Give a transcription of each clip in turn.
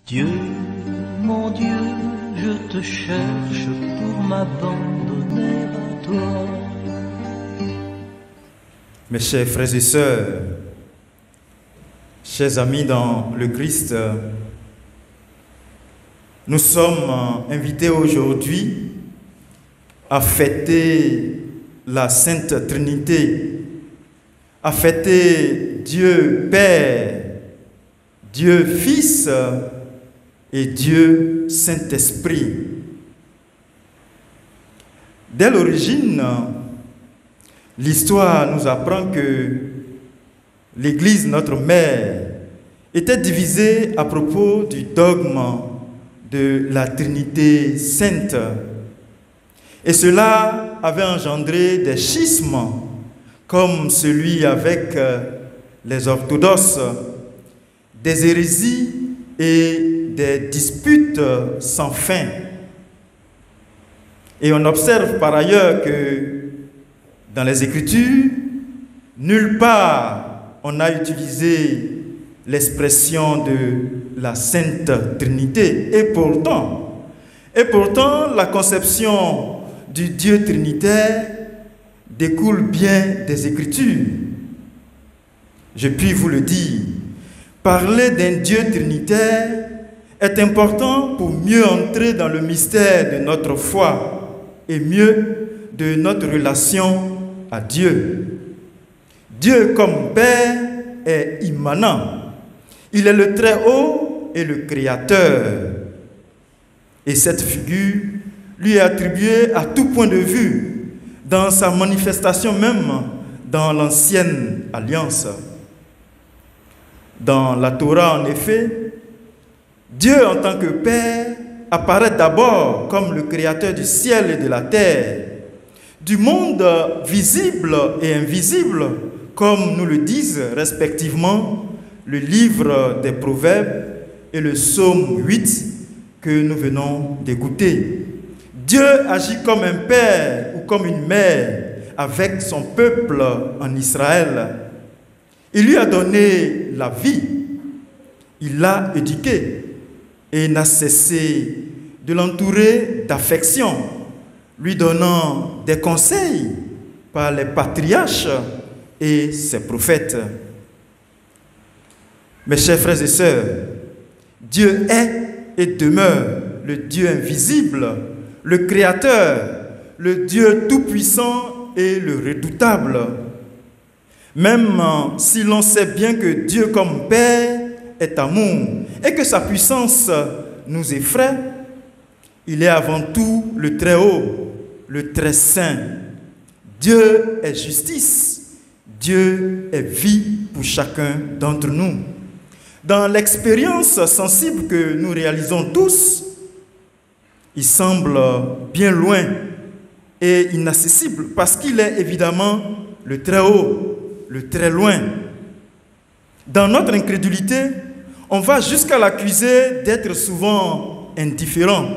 Dieu, mon Dieu, je te cherche pour m'abandonner à toi. Mes chers frères et sœurs, chers amis dans le Christ, nous sommes invités aujourd'hui à fêter la Sainte Trinité, à fêter Dieu Père, Dieu Fils et Dieu Saint-Esprit. Dès l'origine, l'histoire nous apprend que l'Église, notre mère, était divisée à propos du dogme de la Trinité sainte. Et cela avait engendré des schismes, comme celui avec les orthodoxes, des hérésies et des disputes sans fin. Et on observe par ailleurs que dans les Écritures, nulle part on a utilisé l'expression de la Sainte Trinité. Et pourtant, la conception du Dieu trinitaire découle bien des Écritures. Je puis vous le dire, parler d'un Dieu trinitaire est important pour mieux entrer dans le mystère de notre foi et mieux de notre relation à Dieu. Dieu comme Père est immanent. Il est le Très-Haut et le Créateur. Et cette figure lui est attribuée à tout point de vue, dans sa manifestation même dans l'Ancienne Alliance. Dans la Torah, en effet, Dieu en tant que Père apparaît d'abord comme le Créateur du ciel et de la terre, du monde visible et invisible, comme nous le disent respectivement le livre des Proverbes et le psaume 8 que nous venons d'écouter. Dieu agit comme un père ou comme une mère avec son peuple en Israël. Il lui a donné la vie, il l'a éduqué et n'a cessé de l'entourer d'affection, lui donnant des conseils par les patriarches et ses prophètes. Mes chers frères et sœurs, Dieu est et demeure le Dieu invisible, le Créateur, le Dieu tout-puissant et le redoutable. Même si l'on sait bien que Dieu comme Père est amour et que sa puissance nous effraie, il est avant tout le Très-Haut, le Très-Saint. Dieu est justice, Dieu est vie pour chacun d'entre nous. Dans l'expérience sensible que nous réalisons tous, il semble bien loin et inaccessible parce qu'il est évidemment le Très-Haut, le très loin. Dans notre incrédulité, on va jusqu'à l'accuser d'être souvent indifférent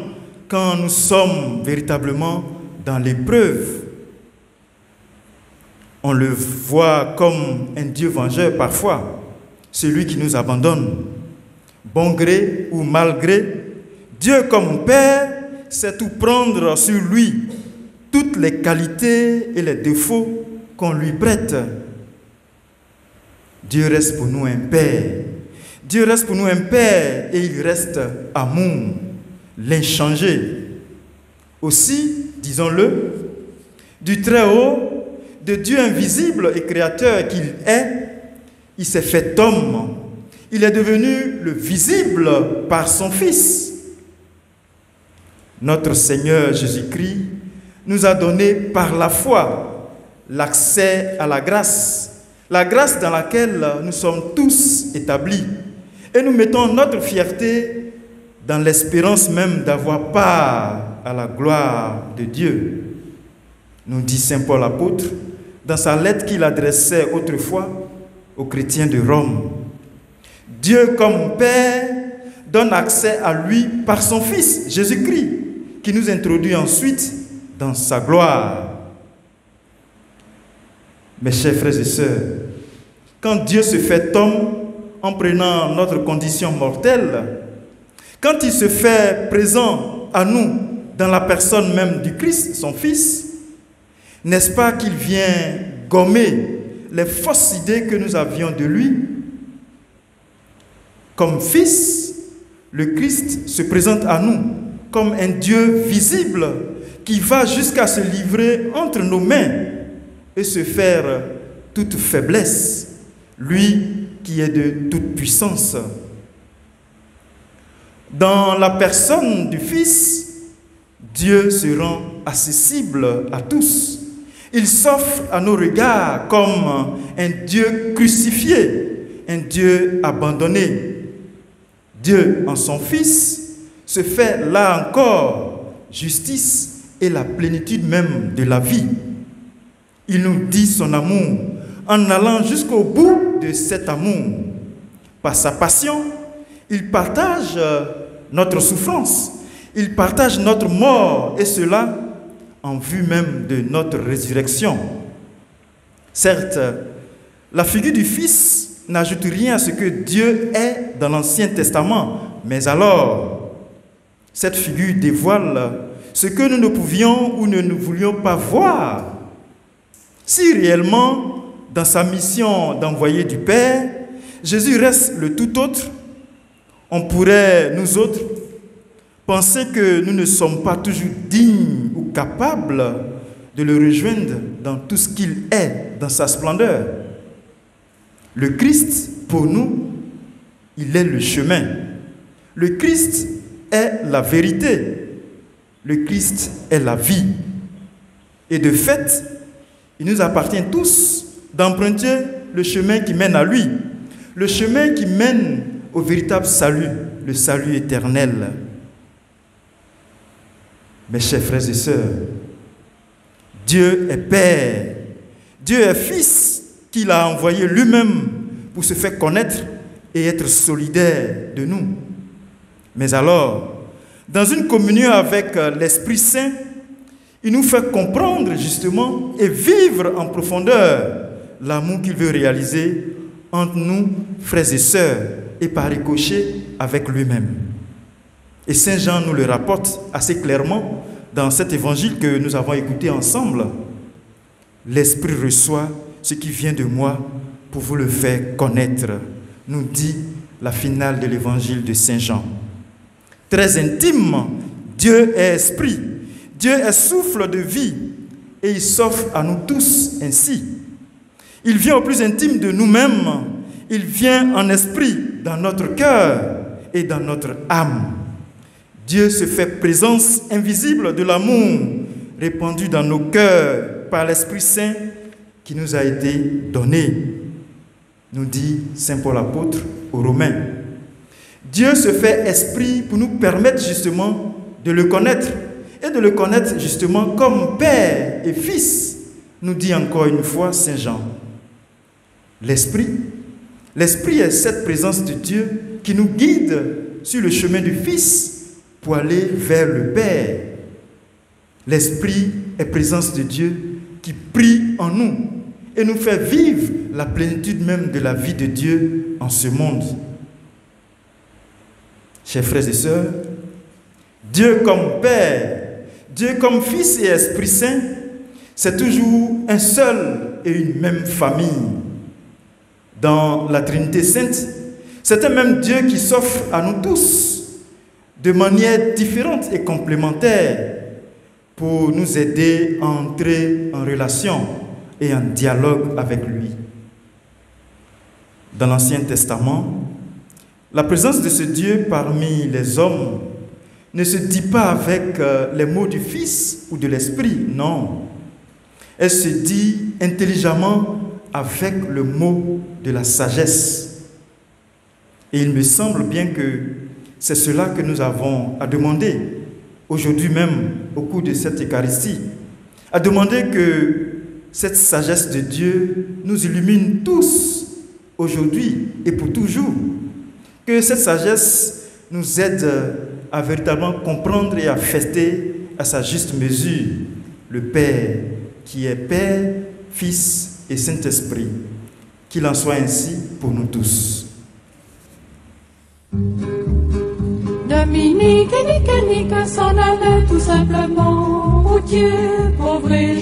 quand nous sommes véritablement dans l'épreuve. On le voit comme un Dieu vengeur parfois, celui qui nous abandonne. Bon gré ou mal gré, Dieu comme Père sait tout prendre sur lui, toutes les qualités et les défauts qu'on lui prête. Dieu reste pour nous un Père. Dieu reste pour nous un Père et il reste amour, l'inchangé. Aussi, disons-le, du Très-Haut, de Dieu invisible et créateur qu'il est, il s'est fait homme. Il est devenu le visible par son Fils. Notre Seigneur Jésus-Christ nous a donné par la foi l'accès à la grâce dans laquelle nous sommes tous établis. Et nous mettons notre fierté dans l'espérance même d'avoir part à la gloire de Dieu. Nous dit Saint Paul apôtre dans sa lettre qu'il adressait autrefois aux chrétiens de Rome. Dieu comme Père donne accès à lui par son Fils, Jésus-Christ, qui nous introduit ensuite dans sa gloire. Mes chers frères et sœurs, quand Dieu se fait homme en prenant notre condition mortelle, Quand il se fait présent à nous dans la personne même du Christ, son Fils, n'est-ce pas qu'il vient gommer les fausses idées que nous avions de lui? Comme Fils, le Christ se présente à nous comme un Dieu visible qui va jusqu'à se livrer entre nos mains et se faire toute faiblesse, lui qui est de toute puissance. Dans la personne du Fils, Dieu se rend accessible à tous. Il s'offre à nos regards comme un Dieu crucifié, un Dieu abandonné. Dieu, en son Fils, se fait là encore justice et la plénitude même de la vie. Il nous dit son amour en allant jusqu'au bout de cet amour. Par sa passion, il partage notre souffrance, il partage notre mort, et cela en vue même de notre résurrection. Certes, la figure du Fils n'ajoute rien à ce que Dieu est dans l'Ancien Testament, mais alors, cette figure dévoile ce que nous ne pouvions ou ne voulions pas voir. Si réellement, dans sa mission d'envoyer du Père, Jésus reste le tout autre, on pourrait, nous autres, penser que nous ne sommes pas toujours dignes ou capables de le rejoindre dans tout ce qu'il est, dans sa splendeur. Le Christ, pour nous, il est le chemin. Le Christ est la vérité. Le Christ est la vie. Et de fait, il nous appartient tous d'emprunter le chemin qui mène à lui, le chemin qui mène au véritable salut, le salut éternel. Mes chers frères et sœurs, Dieu est Père, Dieu est Fils qu'il a envoyé lui-même pour se faire connaître et être solidaire de nous. Mais alors, dans une communion avec l'Esprit Saint, il nous fait comprendre justement et vivre en profondeur l'amour qu'il veut réaliser entre nous, frères et sœurs, et par ricochet avec lui-même. Et Saint Jean nous le rapporte assez clairement dans cet évangile que nous avons écouté ensemble. L'Esprit reçoit ce qui vient de moi pour vous le faire connaître, nous dit la finale de l'évangile de Saint Jean. Très intime, Dieu est esprit, Dieu est souffle de vie et il s'offre à nous tous ainsi. Il vient au plus intime de nous-mêmes, il vient en esprit dans notre cœur et dans notre âme. Dieu se fait présence invisible de l'amour répandu dans nos cœurs par l'Esprit Saint qui nous a été donné, nous dit Saint Paul apôtre aux Romains. Dieu se fait esprit pour nous permettre justement de le connaître et de le connaître justement comme Père et Fils, nous dit encore une fois Saint Jean. L'Esprit est cette présence de Dieu qui nous guide sur le chemin du Fils pour aller vers le Père. L'Esprit est présence de Dieu qui prie en nous et nous fait vivre la plénitude même de la vie de Dieu en ce monde. Chers frères et sœurs, Dieu comme Père, Dieu comme Fils et Esprit Saint, c'est toujours un seul et une même famille. Dans la Trinité Sainte, c'est un même Dieu qui s'offre à nous tous de manière différente et complémentaire pour nous aider à entrer en relation et en dialogue avec lui. Dans l'Ancien Testament, la présence de ce Dieu parmi les hommes ne se dit pas avec les mots du Fils ou de l'Esprit, non. Elle se dit intelligemment avec le mot de la sagesse. Et il me semble bien que c'est cela que nous avons à demander aujourd'hui même au cours de cette Eucharistie, à demander que cette sagesse de Dieu nous illumine tous aujourd'hui et pour toujours, que cette sagesse nous aide à véritablement comprendre et à fêter à sa juste mesure le Père qui est Père, Fils et Saint-Esprit. Qu'il en soit ainsi pour nous tous. De Minique et Nique s'en allait tout simplement. Oh Dieu, pauvre et